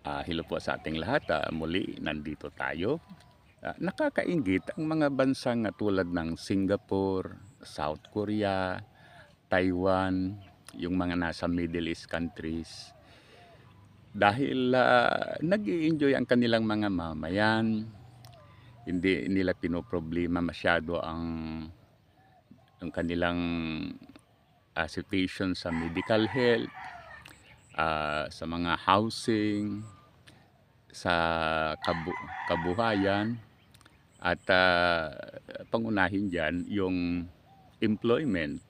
Hello po sa ating lahat. Muli, nandito tayo. Nakakainggit ang mga bansang tulad ng Singapore, South Korea, Taiwan, yung mga nasa Middle East countries. Dahil nag-i-enjoy ang kanilang mga mamayan, hindi nila pinoproblema masyado ang kanilang situation sa medical health, sa mga housing, sa kabuhayan, at pangunahin dyan yung employment.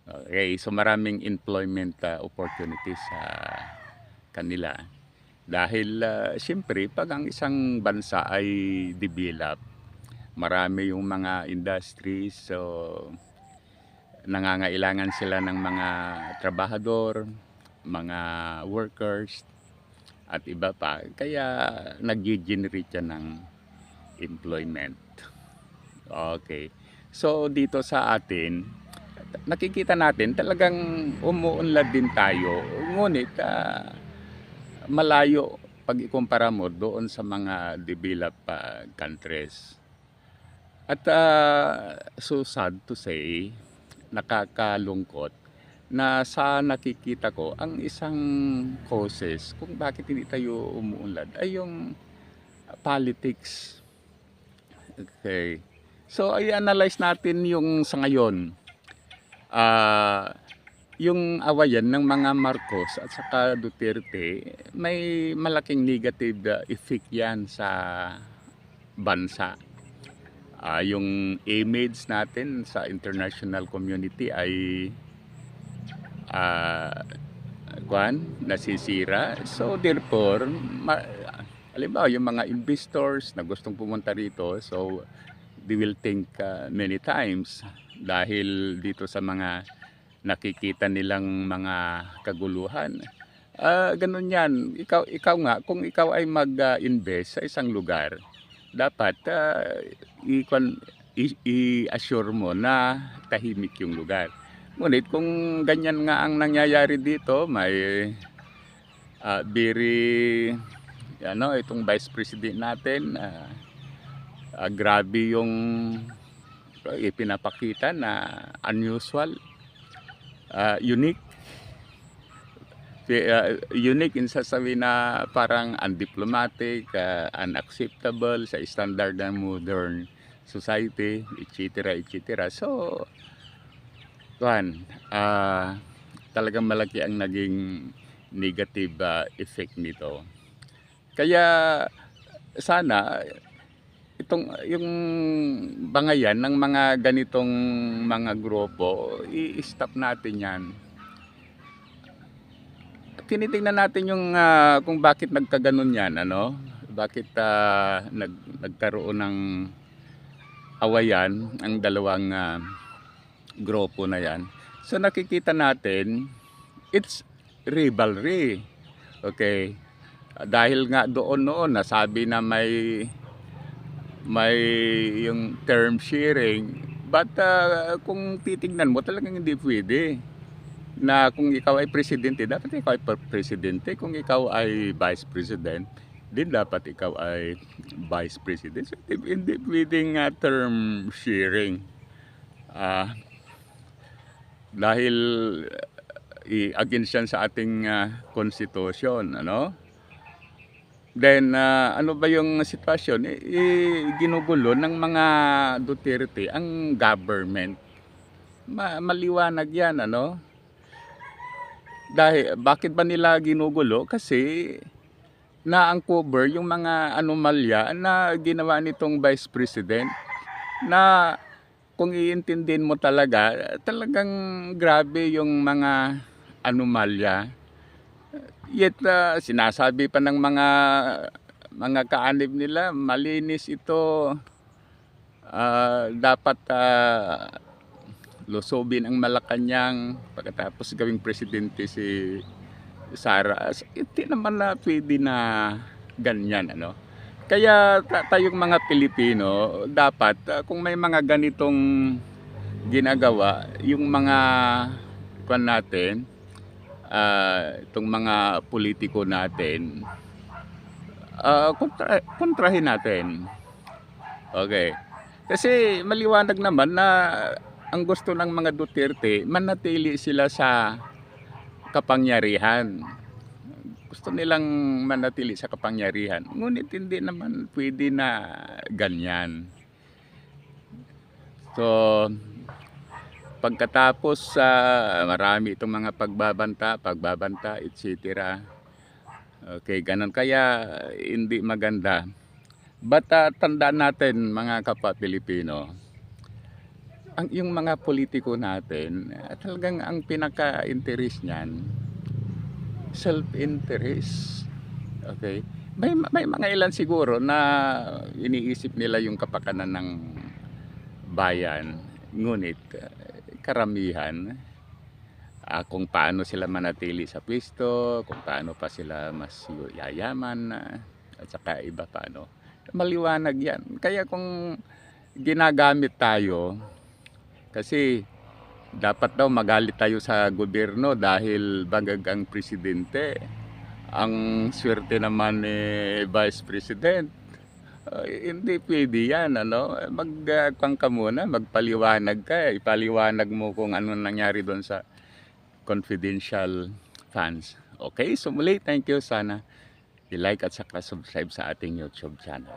Okay, so maraming employment opportunities sa kanila. Dahil siyempre pag ang isang bansa ay develop, marami yung mga industries, so nangangailangan sila ng mga trabahador, mga workers, at iba pa. Kaya nag-generate siya ng employment. Okay. So dito sa atin, nakikita natin talagang umuunlad din tayo. Ngunit malayo pag ikumpara mo doon sa mga developed countries. At so sad to say, nakakalungkot na sa nakikita ko, ang isang causes kung bakit hindi tayo umuunlad ay yung politics. Okay. So i-analyze natin yung sa ngayon. Yung awayan ng mga Marcos at saka Duterte, may malaking negative effect yan sa bansa. Yung image natin sa international community ay nasisira. So therefore, halimbawa yung mga investors na gustong pumunta rito, so they will think many times dahil dito sa mga nakikita nilang mga kaguluhan. Ganun yan. Ikaw nga, kung ikaw ay mag-invest sa isang lugar, dapat i-assure mo na tahimik yung lugar. Ngunit kung ganyan nga ang nangyayari dito, may itong Vice President natin, grabe yung ipinapakita na unusual, unique. Unique in sasabihin na parang undiplomatic, unacceptable sa standard ng modern society, etc. etc. So, talagang malaki ang naging negative effect nito. Kaya sana yung bangayan ng mga ganitong mga grupo, i-stop natin yan. Tinitingnan natin yung kung bakit nagkaganon yan, bakit nagkaroon ng awayan ang dalawang grupo na yan. So nakikita natin, it's rivalry. Okay. Dahil nga doon noon nasabi na may yung term sharing, but kung titingnan mo talagang hindi pwede na kung ikaw ay presidente, dapat ikaw ay presidente. Kung ikaw ay vice president, din dapat ikaw ay vice president. So, hindi pwedeng term sharing. Dahil against yan sa ating constitution, Then, ano ba yung sitwasyon? Ginugulo ng mga Duterte ang government. Maliwanag yan, Dahil, bakit ba nila ginugulo? Kasi na-uncover yung mga anomalya na ginawa nitong Vice President na kung iintindihin mo talagang grabe yung mga anomalya. Yet sinasabi pa ng mga kaanib nila, malinis ito, dapat lusobin ang Malacanang pagkatapos gawing presidente si Sara. Hindi naman na pwede na ganyan, Kaya tayong mga Pilipino, dapat kung may mga ganitong ginagawa, yung mga natin, itong mga politiko natin, kontrahin natin. Okay. Kasi maliwanag naman na ang gusto ng mga Duterte, manatili sila sa kapangyarihan. Gusto nilang manatili sa kapangyarihan. Ngunit hindi naman pwede na ganyan. So, pagkatapos sa marami itong mga pagbabanta, etc. Okay, ganun. Kaya hindi maganda. But tandaan natin mga kapwa Pilipino, yung mga politiko natin, talagang ang pinaka-interest niyan, self-interest. Okay? May mga ilan siguro na iniisip nila yung kapakanan ng bayan. Ngunit karamihan, kung paano sila manatili sa pwesto, kung paano pa sila mas yayaman, at saka iba paano. Maliwanag yan. Kaya kung ginagamit tayo, kasi dapat daw magalit tayo sa gobyerno dahil bangag ang presidente. Ang swerte naman ni Vice President. Hindi pwede yan, ano? Magkang ka muna, magpaliwanag ka. Ipaliwanag mo kung ano nangyari doon sa confidential funds. Okay, so muli, thank you. Sana i-like at saka subscribe sa ating YouTube channel.